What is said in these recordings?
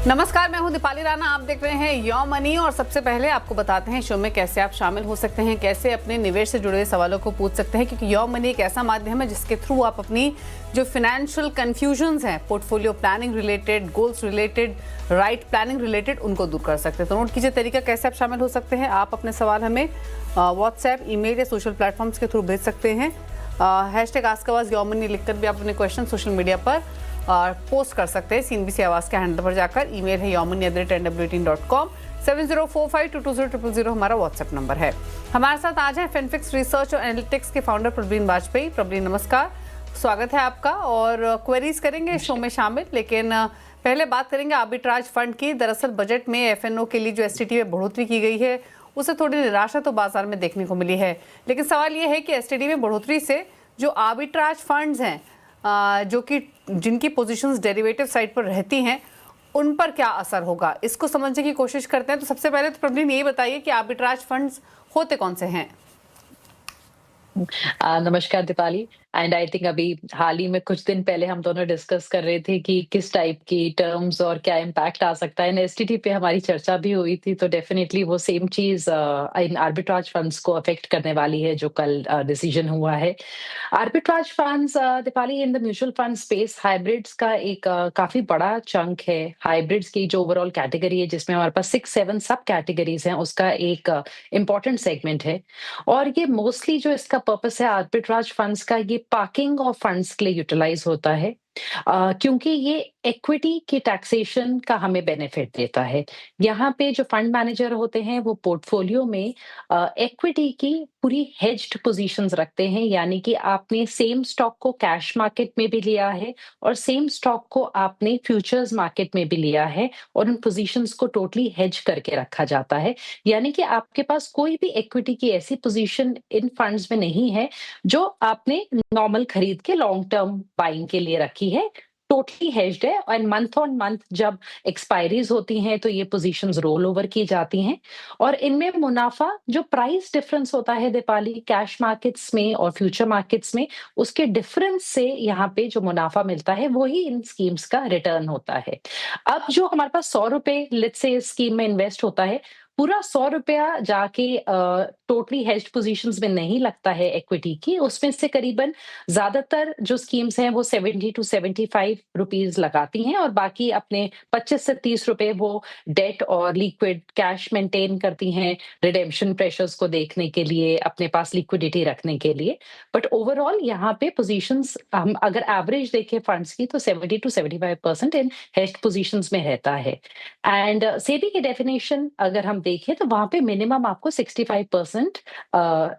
नमस्कार, मैं हूं दीपाली राणा। आप देख रहे हैं योर मनी और सबसे पहले आपको बताते हैं शो में कैसे आप शामिल हो सकते हैं, कैसे अपने निवेश से जुड़े सवालों को पूछ सकते हैं, क्योंकि योर मनी एक ऐसा माध्यम है जिसके थ्रू आप अपनी जो फाइनेंशियल कंफ्यूजन्स हैं, portfolio planning related, goals related, right planning related, उनको दूर कर सकते हैं। तो नोट कीजिए तरीका कैसे आप शामिल हो सकते हैं। आप अपने सवाल हमें व्हाट्सएप, ईमेल या सोशल प्लेटफॉर्म्स के थ्रू भेज सकते हैं। #AskAwaz योर मनी लिखकर भी आप अपने क्वेश्चन सोशल मीडिया पर और पोस्ट कर सकते हैं। CNBC आवाज़ के हैंडल पर जाकर। ईमेल है yourmoney@nw18.com। 7045220000 हमारा व्हाट्सएप नंबर है। हमारे साथ आज है फिनफिक्स रिसर्च और एनालिटिक्स के फाउंडर प्रवीण वाजपेयी। प्रवीण नमस्कार, स्वागत है आपका। और क्वेरीज करेंगे शो में शामिल, लेकिन पहले बात करेंगे आर्बिट्राज फंड की। दरअसल बजट में FNO के लिए जो STT में बढ़ोतरी की गई है उससे थोड़ी निराशा तो बाजार में देखने को मिली है, लेकिन सवाल ये है कि STT में बढ़ोतरी से जो आर्बिट्राज फंड्स हैं जो कि जिनकी पोजीशंस डेरिवेटिव साइड पर रहती हैं, उन पर क्या असर होगा, इसको समझने की कोशिश करते हैं। तो सबसे पहले तो प्रवीण यही बताइए कि आर्बिट्राज फंड्स होते कौन से हैं। नमस्कार दीपाली। एंड आई थिंक अभी हाल ही में कुछ दिन पहले हम दोनों डिस्कस कर रहे थे कि किस टाइप की टर्म्स और क्या इम्पैक्ट आ सकता है। STT पे हमारी चर्चा भी हुई थी, तो डेफिनेटली वो सेम चीज इन आर्बिट्राज फंड्स को अफेक्ट करने वाली है जो कल डिसीजन हुआ है। Arbitrage funds Deepali in the mutual fund space hybrids का एक काफी बड़ा चंक है। हाइब्रिड्स की जो ओवरऑल कैटेगरी है जिसमें हमारे पास 6-7 सब कैटेगरीज हैं, उसका एक इम्पॉर्टेंट सेगमेंट है। और ये मोस्टली जो इसका पर्पस है आर्बिट्राज फंड्स का, ये पार्किंग ऑफ फंड्स के लिए यूटिलाइज होता है। क्योंकि ये इक्विटी की टैक्सेशन का हमें बेनिफिट देता है। यहाँ पे जो फंड मैनेजर होते हैं वो पोर्टफोलियो में इक्विटी की पूरी हेज्ड पोजीशंस रखते हैं, यानी कि आपने सेम स्टॉक को कैश मार्केट में भी लिया है और सेम स्टॉक को आपने फ्यूचर्स मार्केट में भी लिया है, और उन पोजीशंस को टोटली हेज करके रखा जाता है। यानी कि आपके पास कोई भी इक्विटी की ऐसी पोजीशन इन फंड्स में नहीं है जो आपने नॉर्मल खरीद के लॉन्ग टर्म बाइंग के लिए रखी है। टोटली हेज्ड है, और मंथ ऑन मंथ जब एक्सपायरीज होती हैं तो ये पोजीशंस रोल ओवर की जाती हैं। और इनमें मुनाफा जो प्राइस डिफरेंस होता है दीपाली कैश मार्केट्स में और फ्यूचर मार्केट्स में, उसके डिफरेंस से यहाँ पे जो मुनाफा मिलता है वही इन स्कीम्स का रिटर्न होता है। अब जो हमारे पास 100 रुपए लेट्स से इस स्कीम में इन्वेस्ट होता है, पूरा 100 रुपया जाके टोटली हेज्ड पोजीशंस में नहीं लगता है इक्विटी की। उसमें से करीबन ज्यादातर जो स्कीम्स हैं वो 70 टू 75 रुपीज लगाती हैं, और बाकी अपने 25 से 30 रुपए वो डेट और लिक्विड कैश मेंटेन करती हैं, रिडेम्पशन प्रेशर्स को देखने के लिए, अपने पास लिक्विडिटी रखने के लिए। बट ओवरऑल यहाँ पे पोजीशंस हम अगर एवरेज देखें फंड्स की, तो 70 टू 75% इन हेज्ड पोजीशंस में रहता है। एंड सेबी की डेफिनेशन अगर हम देखें तो वहां पे मिनिमम आपको 65%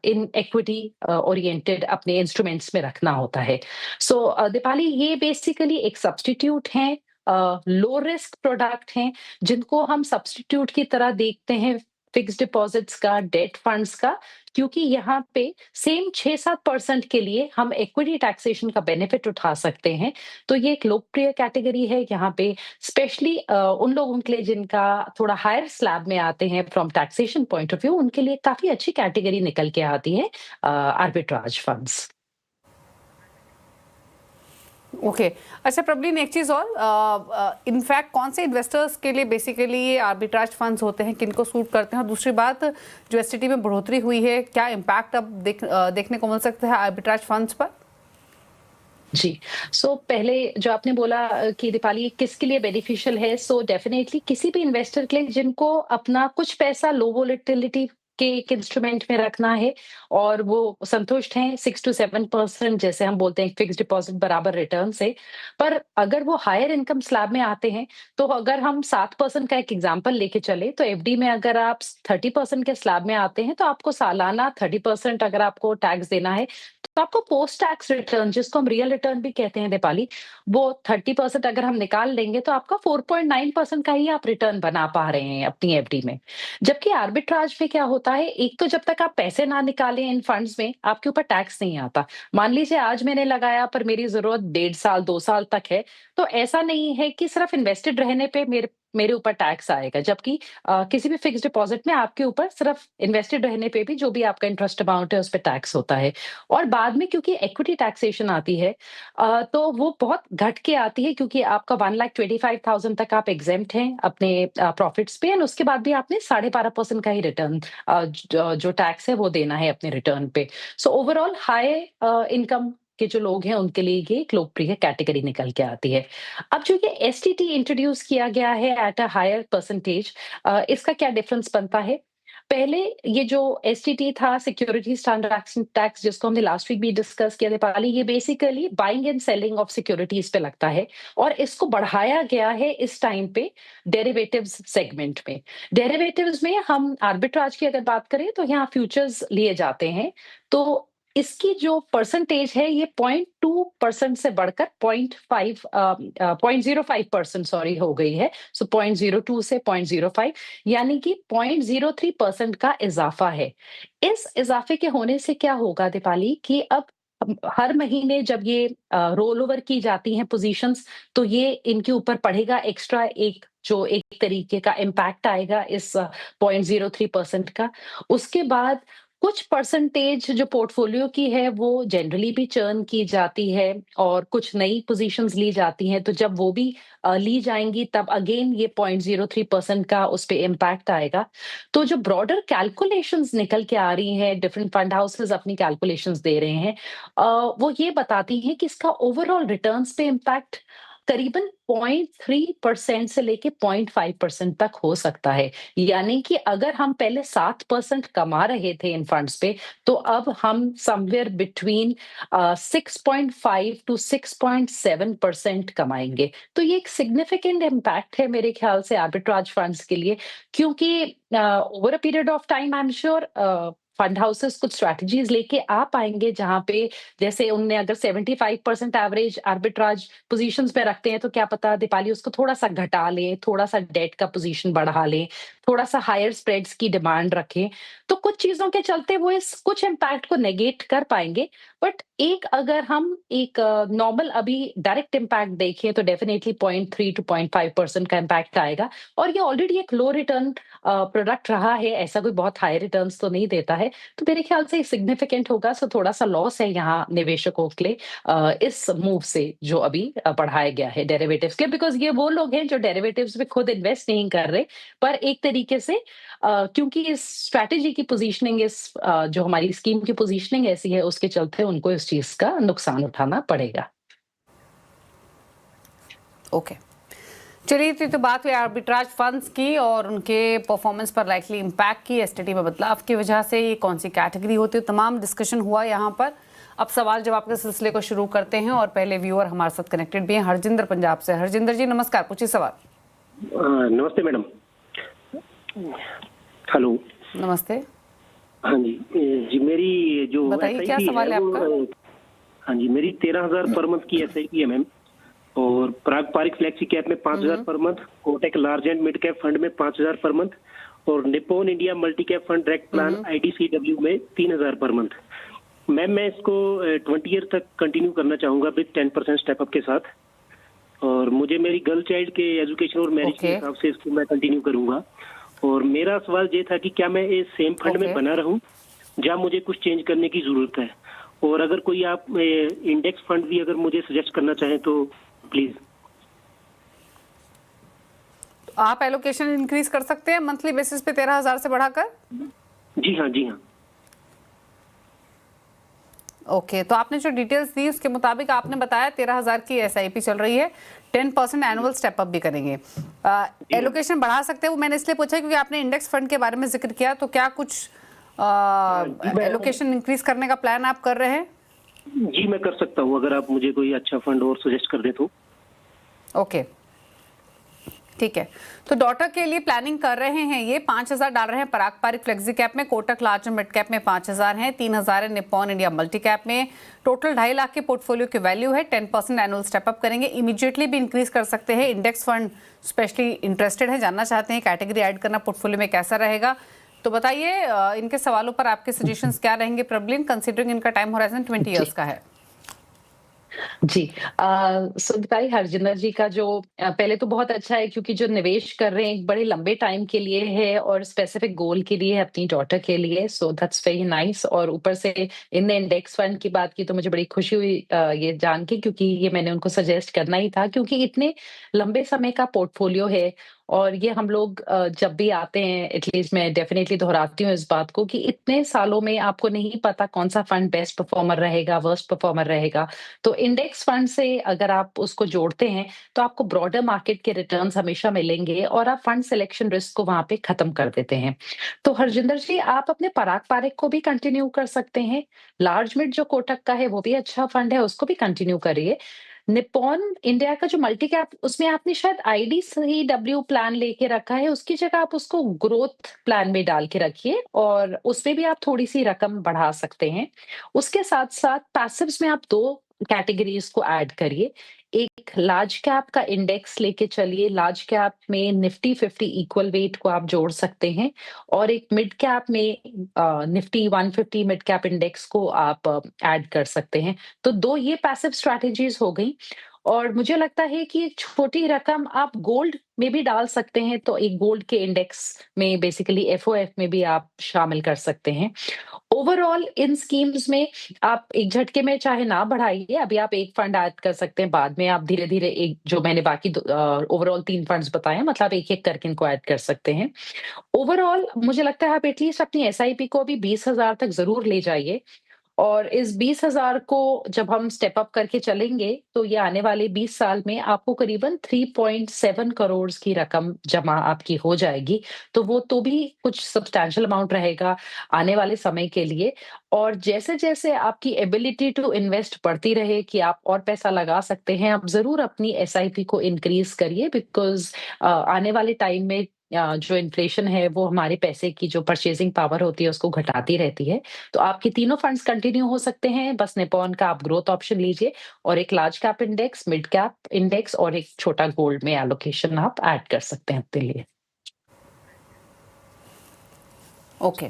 इन इक्विटी ओरिएंटेड अपने इंस्ट्रूमेंट्स में रखना होता है। सो दीपाली, ये बेसिकली एक सब्स्टिट्यूट है, लो रिस्क प्रोडक्ट हैं जिनको हम सब्स्टिट्यूट की तरह देखते हैं फिक्स डिपॉजिट्स का, डेट फंड्स का, क्योंकि यहाँ पे सेम 6-7% के लिए हम इक्विटी टैक्सेशन का बेनिफिट उठा सकते हैं। तो ये एक लोकप्रिय कैटेगरी है यहाँ पे, स्पेशली उन लोगों के लिए जिनका थोड़ा हायर स्लैब में आते हैं from taxation point of view, उनके लिए काफी अच्छी कैटेगरी निकल के आती है आर्बिट्राज फंड्स। ओके अच्छा प्रवीण, एक चीज़ और, इनफैक्ट कौन से इन्वेस्टर्स के लिए बेसिकली ये आर्बिट्राज फंड्स होते हैं, किनको सूट करते हैं? और दूसरी बात, जो STT में बढ़ोतरी हुई है, क्या इम्पैक्ट अब देखने को मिल सकता है आर्बिट्राज फंड्स पर? जी, सो पहले जो आपने बोला कि दीपाली किसके लिए बेनिफिशियल है, सो डेफिनेटली किसी भी इन्वेस्टर के लिए जिनको अपना कुछ पैसा लो वोलेटिलिटी के एक इंस्ट्रूमेंट में रखना है और वो संतुष्ट हैं 6-7% जैसे हम बोलते हैं फिक्स डिपॉजिट बराबर रिटर्न से। पर अगर वो हायर इनकम स्लैब में आते हैं, तो अगर हम 7% का एक एग्जांपल लेके चले, तो FD में अगर आप 30% के स्लैब में आते हैं तो आपको सालाना 30% अगर आपको टैक्स देना है, तो आपको पोस्ट टैक्स रिटर्न, जिसको हम रियल रिटर्न भी कहते हैं दीपाली, वो 30% अगर हम निकाल लेंगे तो आपका 4.9% का ही आप रिटर्न बना पा रहे हैं अपनी FD में। जबकि आर्बिट्राज में क्या होता है, एक तो जब तक आप पैसे ना निकालें इन फंड्स में, आपके ऊपर टैक्स नहीं आता। मान लीजिए आज मैंने लगाया पर मेरी जरूरत 1.5 साल 2 साल तक है, तो ऐसा नहीं है कि सिर्फ इन्वेस्टेड रहने पे मेरे मेरे ऊपर टैक्स आएगा, जबकि किसी भी फिक्स्ड डिपॉजिट में आपके ऊपर सिर्फ इन्वेस्टेड रहने पे भी जो भी आपका इंटरेस्ट अमाउंट है उस पे टैक्स होता है। और बाद में क्योंकि इक्विटी टैक्सेशन आती है, तो वो बहुत घट के आती है, क्योंकि आपका 1,25,000 तक आप एग्जेम्प्ट हैं अपने प्रॉफिट्स पे, एंड उसके बाद भी आपने 12.5% का ही रिटर्न जो टैक्स है वो देना है अपने रिटर्न पे। सो ओवरऑल हाई इनकम के जो लोग हैं उनके लिए ये एक लोकप्रिय कैटेगरी निकल के आती है। अब जो ये एसटीटी इंट्रोड्यूस किया गया है एट अ हायर परसेंटेज, इसका क्या डिफरेंस बनता है? पहले ये जो एसटीटी था, सिक्योरिटीज ट्रांजैक्शन टैक्स, जिसको हमने लास्ट वीक भी डिस्कस किया दीपाली, ये basically buying and selling of securities पे लगता है, और इसको बढ़ाया गया है इस टाइम पे डेरिवेटिव्स सेगमेंट में। डेरिवेटिव्स में हम आर्बिट्राज की अगर बात करें तो यहाँ फ्यूचर्स लिए जाते हैं, तो इसकी जो परसेंटेज है ये 0.2% से बढ़कर 0.05% सॉरी हो गई है। सो 0.02 से 0.05, यानी कि 0.03% का इजाफा है। इस इजाफे के होने से क्या होगा दीपाली, कि अब हर महीने जब ये रोल ओवर की जाती हैं पोजीशंस, तो ये इनके ऊपर पड़ेगा एक्स्ट्रा एक तरीके का इम्पैक्ट आएगा इस 0.03% का। उसके बाद कुछ परसेंटेज जो पोर्टफोलियो की है वो जनरली भी चर्न की जाती है, और कुछ नई पोजीशंस ली जाती हैं, तो जब वो भी ली जाएंगी तब अगेन ये 0.03% का उस पे इम्पैक्ट आएगा। तो जो ब्रॉडर कैलकुलेशंस निकल के आ रही हैं, डिफरेंट फंड हाउसेस अपनी कैलकुलेशंस दे रहे हैं, वो ये बताती हैं कि इसका ओवरऑल रिटर्न्स पे इम्पैक्ट करीबन 0.3% से लेके 0.5% तक हो सकता है। यानी कि अगर हम पहले 7% कमा रहे थे इन फंड्स पे, तो अब हम समवेयर बिटवीन 6.5 टू 6.7% कमाएंगे। तो ये एक सिग्निफिकेंट इम्पैक्ट है मेरे ख्याल से आर्बिट्राज फंड्स के लिए, क्योंकि over a period of time I am sure fund houses कुछ स्ट्रैटेजीज लेके आ पाएंगे, जहां पे जैसे उनने अगर 75% एवरेज आर्बिट्राज पोजीशंस पे रखते हैं, तो क्या पता दीपाली उसको थोड़ा सा घटा लें, थोड़ा सा डेट का पोजीशन बढ़ा लें, थोड़ा सा हायर स्प्रेड्स की डिमांड रखें, तो कुछ चीजों के चलते वो इस कुछ इम्पैक्ट को नेगेट कर पाएंगे। बट अगर हम एक नॉर्मल अभी डायरेक्ट इम्पैक्ट देखें, तो डेफिनेटली 0.3 टू 0.5% का इम्पैक्ट आएगा, और ये ऑलरेडी एक लो रिटर्न प्रोडक्ट रहा है, ऐसा कोई बहुत हाई रिटर्न्स तो नहीं देता है, तो मेरे ख्याल से सिग्निफिकेंट होगा। सो थोड़ा सा लॉस है यहाँ निवेशकों के लिए इस मूव से जो अभी बढ़ाया गया है डेरिवेटिव्स के, बिकॉज ये वो लोग हैं जो डेरिवेटिव्स में खुद इन्वेस्ट नहीं कर रहे, पर एक तरीके से क्योंकि इस स्ट्रैटेजी की पोजीशनिंग, जो हमारी स्कीम की पोजीशनिंग ऐसी है, उसके चलते उनको इस चीज का नुकसान उठाना पड़ेगा। ओके, चलिए, तो बात हुई आर्बिट्राज फंड्स की और उनके परफॉर्मेंस पर लाइकली इम्पैक्ट की एसटीटी में बदलाव की वजह से, ये कौन सी कैटेगरी होती है, तमाम डिस्कशन हुआ यहाँ पर। अब सवाल जवाब के सिलसिले को शुरू करते हैं, और पहले व्यूअर हमारे साथ कनेक्टेड भी हैं, हरजिंदर पंजाब से। हरजिंदर जी नमस्कार, पूछिए सवाल। नमस्ते मैडम। हेलो, नमस्ते। हाँ जी मेरी जो बताइए क्या सवाल है आपका। हाँ जी, मेरी 13,000 पर मंथ की एसआईपी है मैम, और पारंपरिक फ्लेक्सी कैप में 5,000 per month, Kotak large and mid cap fund में 5,000 पर मंथ, और Nippon India multi cap fund direct plan IDCW में 3,000 पर मंथ। मैम मैं इसको 20 ईयर तक कंटिन्यू करना चाहूंगा विद 10% स्टेप अप के साथ, और मुझे मेरी गर्ल चाइल्ड के एजुकेशन और मैरिज के हिसाब से इसको मैं कंटिन्यू करूंगा। और मेरा सवाल ये था कि क्या मैं इस सेम फंड में बना रहूं, या मुझे कुछ चेंज करने की जरूरत है, और अगर कोई आप इंडेक्स फंड भी अगर मुझे सजेस्ट करना चाहें तो प्लीज। आप एलोकेशन इंक्रीज कर सकते हैं मंथली बेसिस पे 13,000 से बढ़ाकर? जी हाँ, जी हाँ। ओके, तो आपने जो डिटेल्स दी उसके मुताबिक आपने बताया 13,000 की एसआईपी चल रही है, 10% एनुअल स्टेप अप भी करेंगे। एलोकेशन बढ़ा सकते हैं, वो मैंने इसलिए पूछा क्योंकि आपने इंडेक्स फंड के बारे में जिक्र किया, तो क्या कुछ एलोकेशन इंक्रीज करने का प्लान आप कर रहे हैं? जी मैं कर सकता हूँ, अगर आप मुझे कोई अच्छा फंड और सजेस्ट कर दे तो। ओके, ठीक है। तो डॉटर के लिए प्लानिंग कर रहे हैं, ये 5,000 डाल रहे हैं पारंपरिक फ्लेक्सी कैप में, Kotak large and mid cap में 5,000 है, 3,000 है निप्पॉन इंडिया मल्टी कैप में। टोटल 2.5 लाख के पोर्टफोलियो की वैल्यू है, 10% एनुअल स्टेप अप करेंगे, इमीडिएटली भी इंक्रीज कर सकते हैं। इंडेक्स फंड स्पेशली इंटरेस्टेड है, जानना चाहते हैं कैटेगरी ऐड करना पोर्टफोलियो में कैसा रहेगा, तो बताइए इनके सवालों पर आपके सजेशंस क्या रहेंगे प्रबलिन, कंसीडरिंग इनका टाइम होराइजन 20 ईयर्स का है। जी। सो दीपाली, हरजिंदर जी का जो पहले तो बहुत अच्छा है क्योंकि जो निवेश कर रहे हैं एक बड़े लंबे टाइम के लिए है और स्पेसिफिक गोल के लिए है अपनी डॉटर के लिए, सो दैट्स वेरी नाइस। और ऊपर से इनने इंडेक्स फंड की बात की तो मुझे बड़ी खुशी हुई ये जान के, क्योंकि ये मैंने उनको सजेस्ट करना ही था, क्योंकि इतने लंबे समय का पोर्टफोलियो है। और ये हम लोग जब भी आते हैं, एटलीस्ट मैं डेफिनेटली दोहराती हूँ इस बात को, कि इतने सालों में आपको नहीं पता कौन सा फंड बेस्ट परफॉर्मर रहेगा, वर्स्ट परफॉर्मर रहेगा। तो इंडेक्स फंड से अगर आप उसको जोड़ते हैं तो आपको ब्रॉडर मार्केट के रिटर्न्स हमेशा मिलेंगे और आप फंड सिलेक्शन रिस्क को वहां पे खत्म कर देते हैं। तो हरजिंदर जी, आप अपने पराग पारिक को भी कंटिन्यू कर सकते हैं। लार्ज मिड जो कोटक का है वो भी अच्छा फंड है, उसको भी कंटिन्यू करिए। निप्पॉन इंडिया का जो मल्टी कैप, उसमें आपने शायद IDCW प्लान लेके रखा है, उसकी जगह आप उसको ग्रोथ प्लान में डाल के रखिए और उसमें भी आप थोड़ी सी रकम बढ़ा सकते हैं। उसके साथ साथ पैसिव्स में आप 2 कैटेगरीज को ऐड करिए। एक लार्ज कैप का इंडेक्स लेके चलिए, लार्ज कैप में निफ्टी 50 इक्वल वेट को आप जोड़ सकते हैं और एक मिड कैप में निफ्टी 150 मिड कैप इंडेक्स को आप ऐड कर सकते हैं। तो 2 ये पैसिव स्ट्रैटेजीज हो गई। और मुझे लगता है कि एक छोटी रकम आप गोल्ड में भी डाल सकते हैं, तो एक गोल्ड के इंडेक्स में बेसिकली FOF में भी आप शामिल कर सकते हैं। ओवरऑल इन स्कीम्स में आप एक झटके में चाहे ना बढ़ाइए, अभी आप एक फंड ऐड कर सकते हैं, बाद में आप धीरे-धीरे एक जो मैंने बाकी ओवरऑल 3 फंड्स बताए हैं, मतलब एक-एक करके इनको ऐड कर सकते हैं। ओवरऑल मुझे लगता है आप एटलीस्ट अपनी SIP को अभी 20,000 तक ज़रूर ले जाइए और इस 20,000 को जब हम स्टेप अप करके चलेंगे, तो ये आने वाले 20 साल में आपको करीबन 3.7 करोड़ की रकम जमा आपकी हो जाएगी। तो वो तो भी कुछ सब्सटैंशियल अमाउंट रहेगा आने वाले समय के लिए। और जैसे-जैसे आपकी एबिलिटी टू इन्वेस्ट बढ़ती रहे कि आप और पैसा लगा सकते हैं, आप ज़रूर अपनी SIP को इंक्रीज़ करिए, बिकॉज़ आने वाले टाइम में जो इन्फ्लेशन है वो हमारे पैसे की जो परचेज़िंग पावर होती है उसको घटाती रहती है। तो आपके तीनों फंड्स कंटिन्यू हो सकते हैं, बस निप्पॉन का आप ग्रोथ ऑप्शन लीजिए और एक large cap index, mid cap index और एक छोटा गोल्ड में एलोकेशन आप ऐड कर सकते हैं अपने लिए। ओके,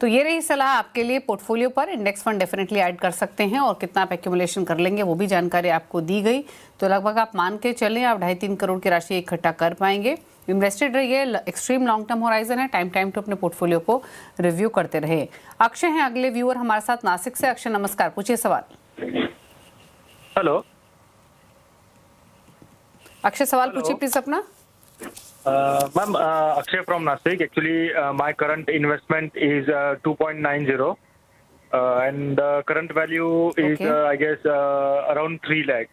तो ये रही सलाह आपके लिए पोर्टफोलियो पर। इंडेक्स फंड डेफिनेटली ऐड कर सकते हैं और कितना आप एक्यूमुलेशन कर लेंगे वो भी जानकारी आपको दी गई। तो लगभग आप मान के चलें आप 2.5-3 करोड़ की राशि इकट्ठा कर पाएंगे। इन्वेस्टेड रहिए, एक्सट्रीम लॉन्ग टर्म होराइजन है, टाइम टू अपने पोर्टफोलियो को रिव्यू करते रहे। अक्षय हैं अगले व्यूअर हमारे साथ नासिक से। अक्षय नमस्कार, पूछिए सवाल। हेलो अक्षय, सवाल पूछिए प्लीज अपना। Ma'am, Akshay from Nasik. Actually, my current investment is 2.90, and the current value is, Okay. I guess, around 3 lakh.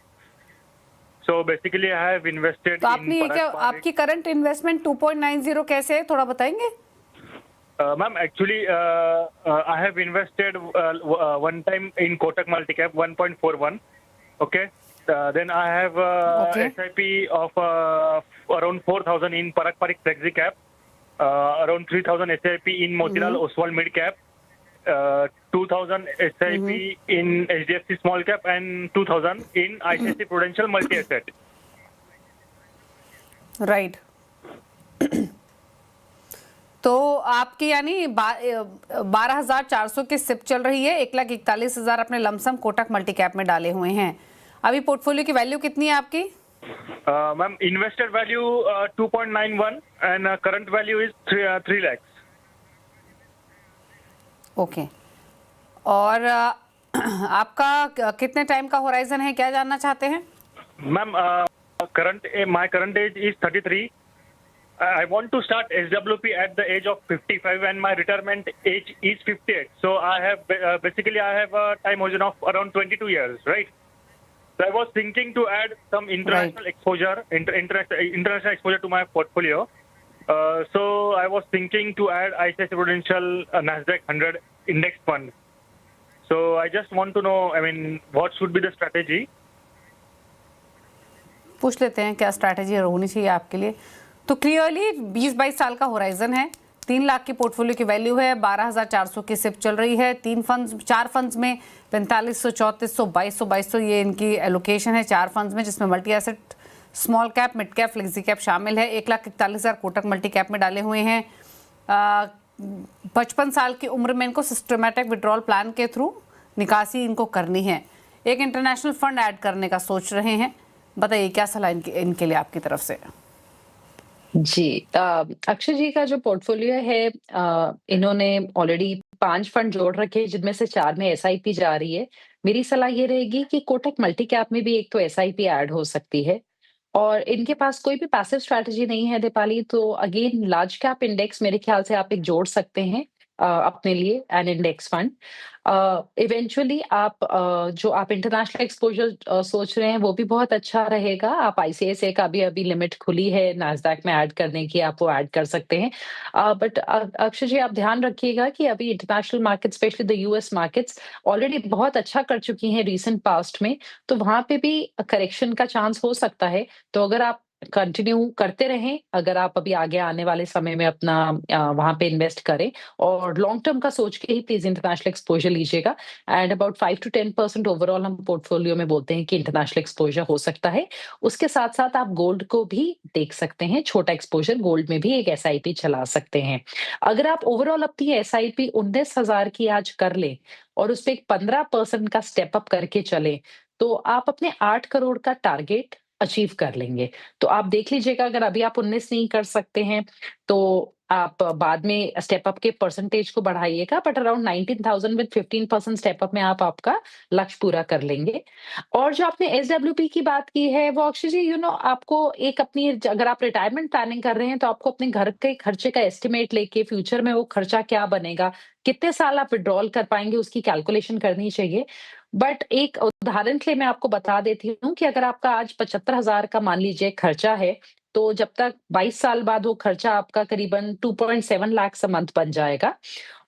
So basically, I have invested तो in आपने ये क्या, आपकी करंट इन्वेस्टमेंट 2.90 कैसे है, थोड़ा बताएंगे? Ma'am, actually, I have invested one time in Kotak Multicap 1.41. Okay. Then I have Okay. SIP of around 4,000 in Parag Parikh Flexi Cap, around 3,000 SIP in Motilal Oswal Mid Cap, 2,000 SIP in HDFC Small Cap, and 2,000 in ICICI Prudential Multi Asset. Right तो आपकी यानी 12,400 की SIP चल रही है, 1,41,000 अपने lump sum Kotak multi cap में डाले हुए हैं। अभी पोर्टफोलियो की वैल्यू कितनी है आपकी? Ma'am, invested value 2.91 and current value is 3 lakhs. Okay, और आपका कितने टाइम का होराइजन है, क्या जानना चाहते हैं? Ma'am, my current age is 33. I want to start SWP at the age of 55 and my retirement age is 58. So I have basically I have a time horizon of around 22 years, right? So I was thinking to add some international exposure, international exposure to my portfolio. So I was thinking to add ICICI Prudential Nasdaq 100 index fund. So I just want to know, I mean, what should be the strategy? पूछ लेते हैं क्या strategy होनी चाहिए आपके लिए। तो clearly 20-22 साल का होराइजन है, 3 लाख की पोर्टफोलियो की वैल्यू है, 12,400 की सिप चल रही है, 4 फंड्स में 4500, 3400, 2200 ये इनकी एलोकेशन है 4 फंड्स में, जिसमें multi asset, small cap, mid cap, flexi cap शामिल है। 1,41,000 कोटक मल्टी कैप में डाले हुए हैं। 55 साल की उम्र में इनको सिस्टमेटिक विड्रॉल प्लान के थ्रू निकासी इनको करनी है। एक इंटरनेशनल फंड ऐड करने का सोच रहे हैं, बताइए क्या सलाह इनके लिए आपकी तरफ से? जी, अक्षय जी का जो पोर्टफोलियो है, इन्होंने ऑलरेडी 5 फंड जोड़ रखे हैं, जिनमें से 4 में एसआईपी जा रही है। मेरी सलाह ये रहेगी कि कोटक मल्टी कैप में भी एक तो एसआईपी ऐड हो सकती है, और इनके पास कोई भी पैसिव स्ट्रैटेजी नहीं है दीपाली, तो अगेन लार्ज कैप इंडेक्स मेरे ख्याल से आप एक जोड़ सकते हैं अपने लिए, एन इंडेक्स फंड। इवेंचुअली आप जो आप इंटरनेशनल एक्सपोज़र सोच रहे हैं, वो भी बहुत अच्छा रहेगा। आप आईसीआईसीआई का भी अभी लिमिट खुली है नास्डैक में ऐड करने की, आप वो ऐड कर सकते हैं। बट अक्षय जी, आप ध्यान रखिएगा कि अभी international market, specially the US markets already बहुत अच्छा कर चुकी हैं रिसेंट पास्ट में, तो वहाँ पे भी करेक्शन का चांस हो सकता है। तो अगर आप कंटिन्यू करते रहें, अगर आप अभी आगे आने वाले समय में अपना वहाँ पे इन्वेस्ट करें, और लॉन्ग टर्म का सोच के ही प्लीज़ इंटरनेशनल एक्सपोज़र लीजिएगा। एंड अबाउट 5 टू 10% ओवरऑल हम पोर्टफोलियो में बोलते हैं कि इंटरनेशनल एक्सपोज़र हो सकता है। उसके साथ-साथ आप गोल्ड को भी देख सकते हैं, छोटा एक्सपोज़र गोल्ड में भी एक एसआईपी चला सकते हैं। अगर आप ओवरऑल अपनी एसआईपी 19,000 की आज कर लें और उसपे एक 15% का स्टेप अप करके चलें, तो आप अपने 8 करोड़ का टारगेट अचीव कर लेंगे। तो आप देख लीजिएगा, अगर अभी आप 19 नहीं कर सकते हैं, तो आप बाद में स्टेप अप के परसेंटेज को बढ़ाइएगा, but around 19,000 with 15% step up में आप आपका लक्ष्य पूरा कर लेंगे। और जो आपने एसडब्ल्यूपी की बात की है, वो अक्षय जी, आपको एक अपनी, अगर आप रिटायरमेंट प्लानिंग कर रहे हैं, तो आपको अपने घर के खर्चे का एस्टिमेट लेके फ्यूचर में वो खर्चा क्या बनेगा, कितने साल आप विथड्रॉल कर पाएँगे, उसकी कैलकुलेशन करनी चाहिए। बट एक उदाहरण के लिए मैं आपको बता देती हूँ कि अगर आपका आज 75,000 का मान लीजिए खर्चा है, तो जब तक 22 साल बाद वो खर्चा आपका करीबन 2.7 लाख अ मंथ बन जाएगा।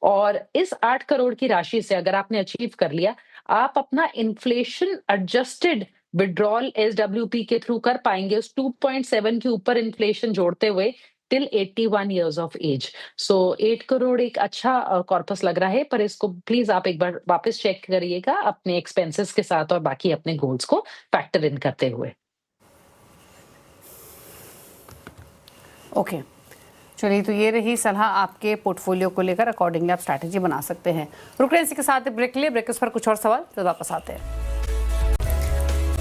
और इस 8 करोड़ की राशि से अगर आपने अचीव कर लिया, आप अपना इन्फ्लेशन एडजस्टेड विथड्रॉल एसडब्ल्यूपी के थ्रू कर पाएँगे, उस 2.7 के ऊपर इन्फ्लेशन जोड़ते हुए, टिल 81 इयर्स ऑफ एज। सो 8 करोड़ एक अच्छा कॉर्पस लग रहा है, पर इसको प्लीज आप एक बार वापस चेक करिएगा अपने एक्सपेंसेस के साथ और बाकी अपने गोल्स को फैक्टर इन करते हुए। ओके, चलिए, तो ये रही सलाह आपके पोर्टफोलियो को लेकर, अकॉर्डिंगली आप स्ट्रैटेजी बना सकते हैं। रुक रहे हैं इसी के साथ ब्रेक लिए, ब्रेक पर कुछ और सवाल तो वापस आते हैं।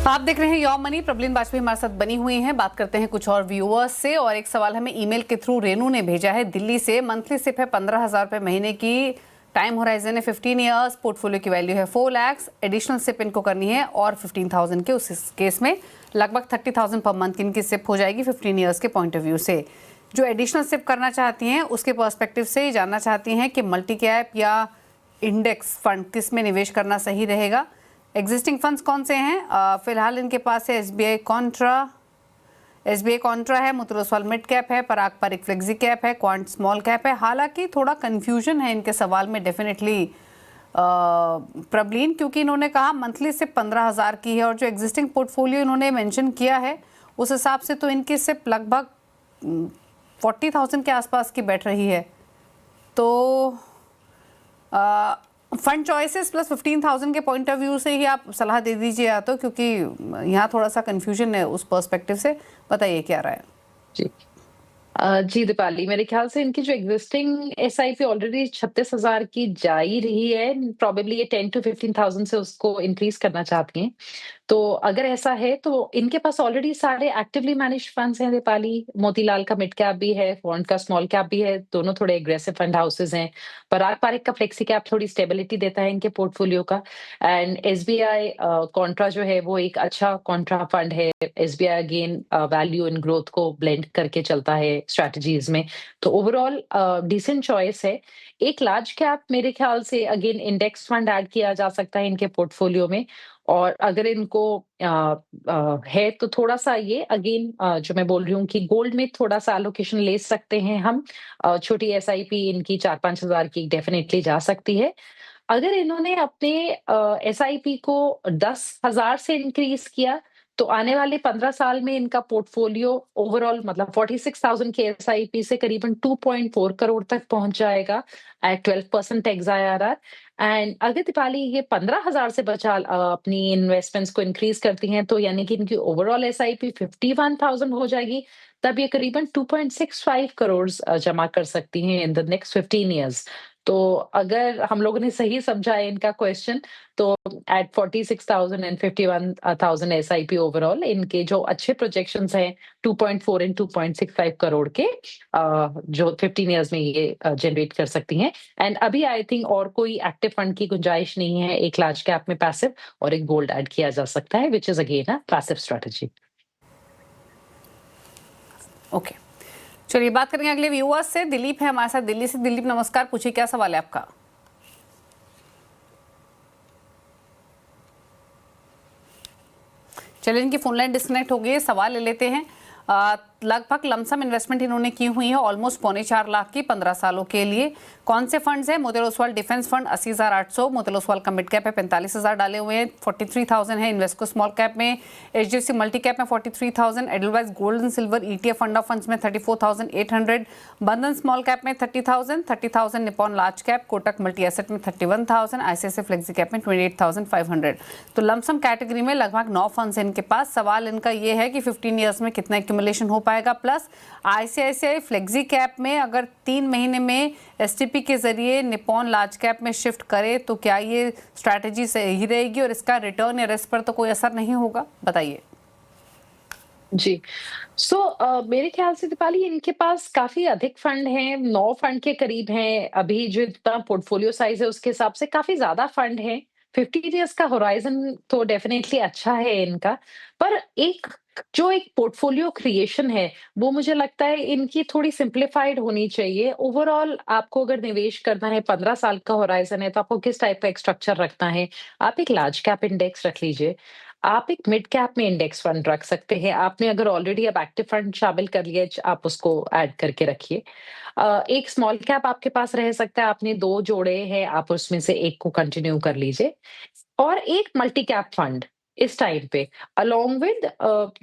आप देख रहे हैं योर मनी, प्रबलीन वाजपेयी हमारे साथ बनी हुई हैं। बात करते हैं कुछ और व्यूअर्स से, और एक सवाल हमें ईमेल के थ्रू रेनू ने भेजा है दिल्ली से। मंथली सिप है 15,000 रुपये महीने की, टाइम होराइजन है 15 ईयर्स, पोर्टफोलियो की वैल्यू है 4 लाख, एडिशनल सिप इनको करनी है और 15,000 के, उस केस में लगभग 30,000 पर मंथ इनकी सिप हो जाएगी 15 ईयर्स के पॉइंट ऑफ व्यू से। जो एडिशनल सिप करना चाहती हैं उसके पर्सपेक्टिव से ये जानना चाहती हैं कि मल्टी कैप या इंडेक्स फंड किस में निवेश करना सही रहेगा। एग्जिस्टिंग फंड्स कौन से हैं? फिलहाल इनके पास है एसबीआई कॉन्ट्रा है, मुथूट ओसवाल मिड कैप है, पराग पारिक फ्लेक्सी कैप है, क्वांट स्मॉल कैप है। हालांकि थोड़ा कंफ्यूजन है इनके सवाल में डेफिनेटली प्रबलीन, क्योंकि इन्होंने कहा मंथली सिप 15,000 की है, और जो एग्जिस्टिंग पोर्टफोलियो इन्होंने मेंशन किया है उस हिसाब से तो इनकी सिप लगभग 40,000 के आसपास की बैठ रही है। तो फंड चॉइसेस प्लस 15,000 के पॉइंट ऑफ व्यू से ही आप सलाह दे दीजिए या तो, क्योंकि यहाँ थोड़ा सा कंफ्यूजन है उस पर्सपेक्टिव से। बताइए क्या राय है? जी। जी दीपाली, मेरे ख्याल से इनकी जो एग्जिस्टिंग एसआईपी ऑलरेडी 36,000 की जा ही रही है, प्रोबेबली ये 10 टू 15,000 से उसको इंक्रीज करना चाहती हैं। तो अगर ऐसा है तो इनके पास ऑलरेडी सारे एक्टिवली मैनेज्ड फंड्स हैं दीपाली। मोतीलाल का मिड कैप भी है, क्वांट का स्मॉल कैप भी है, दोनों थोड़े एग्रेसिव फंड हाउसेस हैं। पराग पारिक का फ्लेक्सी कैप थोड़ी स्टेबिलिटी देता है इनके पोर्टफोलियो का। एंड एसबीआई कॉन्ट्रा जो है वो एक अच्छा कॉन्ट्रा फंड है। SBI again value in growth को ब्लेंड करके चलता है स्ट्रैटेजीज में, तो ओवरऑल डिसेंट चॉइस है। एक लार्ज कैप मेरे ख्याल से अगेन इंडेक्स फंड ऐड किया जा सकता है इनके पोर्टफोलियो में। और अगर इनको है तो थोड़ा सा ये अगेन जो मैं बोल रही हूँ कि गोल्ड में थोड़ा सा एलोकेशन ले सकते हैं हम। छोटी एसआईपी इनकी 4-5 हजार की डेफिनेटली जा सकती है। अगर इन्होंने अपने एसआईपी को 10,000 से इंक्रीज किया, तो आने वाले 15 साल में इनका पोर्टफोलियो ओवरऑल मतलब 46,000 के एसआईपी से करीबन 2.4 करोड़ तक पहुंच जाएगा एट 12% एक्स IRR। एंड अगर दीपाली ये 15,000 से अपनी इन्वेस्टमेंट्स को इंक्रीज करती हैं, तो यानी कि इनकी ओवरऑल एसआईपी 51,000 हो जाएगी। तब ये करीबन 2.65 करोड़ जमा कर सकती हैं इन द नेक्स्ट 15 ईयर्स। तो अगर हम लोगों ने सही समझा है इनका क्वेश्चन, तो एट 46,000 एंड 51,000 एसआईपी ओवरऑल, इनके जो अच्छे प्रोजेक्शंस हैं 2.4 एंड 2.65 करोड़ के, जो 15 इयर्स में ये जनरेट कर सकती हैं। एंड अभी आई थिंक और कोई एक्टिव फंड की गुंजाइश नहीं है, एक लार्ज कैप में पैसिव और एक गोल्ड ऐड किया जा सकता है, which is again a passive strategy. Okay, चलिए बात करेंगे अगले व्यूअर्स से। दिलीप है हमारे साथ दिल्ली से। दिलीप नमस्कार, पूछिए क्या सवाल है आपका। चलिए, इनकी फोन लाइन डिस्कनेक्ट हो गई है, सवाल ले लेते हैं। लगभग लमसम इन्वेस्टमेंट इन्होंने की हुई है ऑलमोस्ट 4.25 लाख की 15 सालों के लिए। कौन से फंड्स हैं? मोतीलाल ओसवाल डिफेंस फंड 80,800, मोतीलाल ओसवाल का मिड कैप है 45,000 डाले हुए हैं, 43,000 है। इन्वेस्को स्मॉल कैप में, एचडीएफसी मल्टी कैप में 43,000, Edelweiss gold and silver ETF fund of funds में 34,800, बंधन स्मॉल कैप में 30,000, 30,000 Nippon large cap, Kotak multi asset में 31,000, आईसीआईसीआई फ्लेक्सी कैप में 28,500। तो लमसम कैटेगरी में लगभग 9 फंड्स हैं इनके पास। सवाल इनका ये है कि 15 ईयर्स में कितना एक्यूमुलेशन हो पाएगा, प्लस आईसीआईसीआई फ्लेक्सी कैप में अगर 3 महीने में एसटीपी के जरिए निपॉन लार्ज कैप में शिफ्ट करे तो क्या ये स्ट्रैटेजी सही रहेगी और इसका रिटर्न या रिस्क पर तो कोई असर नहीं होगा? बताइए। जी, मेरे ख्याल से दीपाली, इनके पास काफी अधिक फंड हैं, 9 फंड के करीब हैं। अभी जो इतना पोर्टफोलियो साइज है उसके हिसाब से काफी ज्यादा फंड है। 15 इयर्स का होराइजन तो डेफिनेटली अच्छा है इनका, पर जो एक पोर्टफोलियो क्रिएशन है वो मुझे लगता है इनकी थोड़ी सिंप्लीफाइड होनी चाहिए। ओवरऑल आपको अगर निवेश करना है, 15 साल का होराइजन है, तो आपको किस टाइप का एक स्ट्रक्चर रखना है? आप एक लार्ज कैप इंडेक्स रख लीजिए, आप एक मिड कैप में इंडेक्स फंड रख सकते हैं। आपने अगर ऑलरेडी अब एक्टिव फंड शामिल कर लिया, आप उसको ऐड करके रखिए। एक स्मॉल कैप आपके पास रह सकता है, आपने 2 जोड़े हैं, आप उसमें से एक को कंटिन्यू कर लीजिए। और एक मल्टी कैप फंड इस टाइम पे अलोंग विद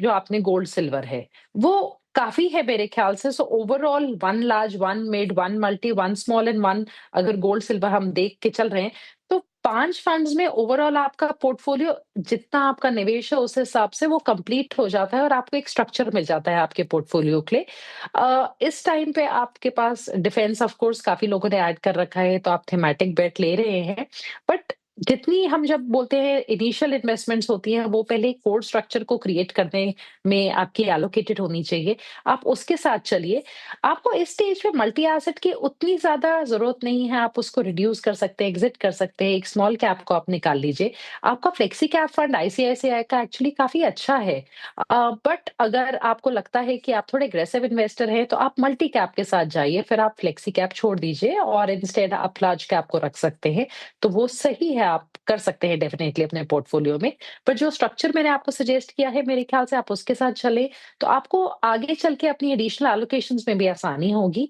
जो आपने गोल्ड सिल्वर है, वो काफी है मेरे ख्याल से। So overall 1 large, 1 mid, 1 multi, 1 small and 1 अगर गोल्ड सिल्वर हम देख के चल रहे हैं, तो 5 फंड्स में ओवरऑल आपका पोर्टफोलियो जितना आपका निवेश है उस हिसाब से वो कंप्लीट हो जाता है और आपको एक स्ट्रक्चर मिल जाता है आपके पोर्टफोलियो के लिए। इस टाइम पे आपके पास डिफेंस ऑफ कोर्स काफी लोगों ने ऐड कर रखा है, तो आप थीमेटिक बेट ले रहे हैं। बट जितनी हम जब बोलते हैं इनिशियल इन्वेस्टमेंट्स होती हैं, वो पहले कोर स्ट्रक्चर को क्रिएट करने में आपकी एलोकेटेड होनी चाहिए। आप उसके साथ चलिए। आपको इस स्टेज पे मल्टी एसेट की उतनी ज्यादा जरूरत नहीं है, आप उसको रिड्यूस कर सकते हैं, एग्जिट कर सकते हैं। एक स्मॉल कैप को आप निकाल लीजिए। आपका फ्लेक्सी कैप फंड आईसीआईसीआई का एक्चुअली काफी अच्छा है, बट अगर आपको लगता है कि आप थोड़े एग्रेसिव इन्वेस्टर हैं, तो आप मल्टी कैप के साथ जाइए, फिर आप फ्लेक्सी कैप छोड़ दीजिए और इंस्टेड आप लार्ज कैप को रख सकते हैं। तो वो सही है, आप कर सकते हैं डेफिनेटली अपने पोर्टफोलियो में। पर जो स्ट्रक्चर मैंने आपको सजेस्ट किया है, मेरे ख्याल से आप उसके साथ चले तो आपको आगे चल के अपनी एडिशनल एलोकेशंस में भी आसानी होगी।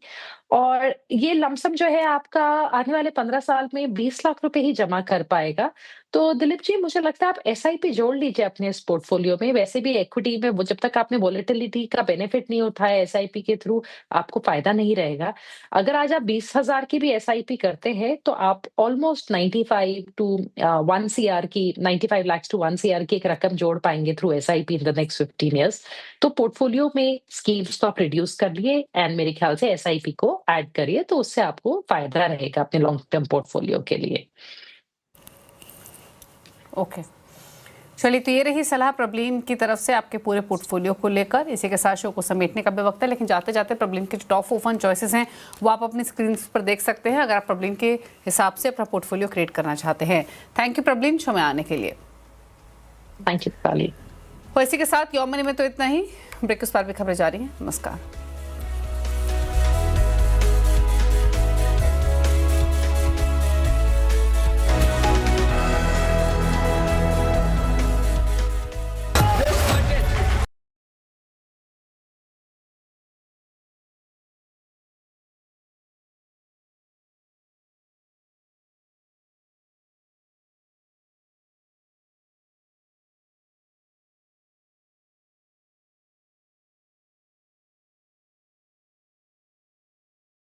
और ये लमसम जो है आपका आने वाले 15 साल में 20 लाख रुपए ही जमा कर पाएगा। तो दिलीप जी, मुझे लगता है आप एसआईपी जोड़ लीजिए अपने इस पोर्टफोलियो में। वैसे भी इक्विटी में वो जब तक आपने वोलेटिलिटी का बेनिफिट नहीं उठाया एसआईपी के थ्रू, आपको फायदा नहीं रहेगा। अगर आज आप 20,000 की भी एसआईपी करते हैं तो आप ऑलमोस्ट 95 टू 1 सीआर की, 95 लाख टू 1 सीआर की एक रकम जोड़ पाएंगे through SIP in the next 15 years. तो पोर्टफोलियो में स्कीम्स तो आप रिड्यूस कर लिए एंड मेरे ख्याल से एसआईपी को ऐड करिए, तो उससे आपको फायदा रहेगा अपने लॉन्ग टर्म पोर्टफोलियो के लिए। ओके, चलिए, तो ये रही सलाह प्रबलीन की तरफ से आपके पूरे पोर्टफोलियो को लेकर। इसी के साथ शो को समेटने का भी वक्त है, लेकिन जाते जाते प्रबलीन के जो टॉप 4 फंड चॉइसेस हैं वो आप अपनी स्क्रीन पर देख सकते हैं, अगर आप प्रबलीन के हिसाब से अपना पोर्टफोलियो क्रिएट करना चाहते हैं। थैंक यू प्रबलीन, शो में आने के लिए। Thank you. इसी के साथ यौम मनी में तो इतना ही। ब्रेक के उस पार भी खबरें जारी हैं। नमस्कार।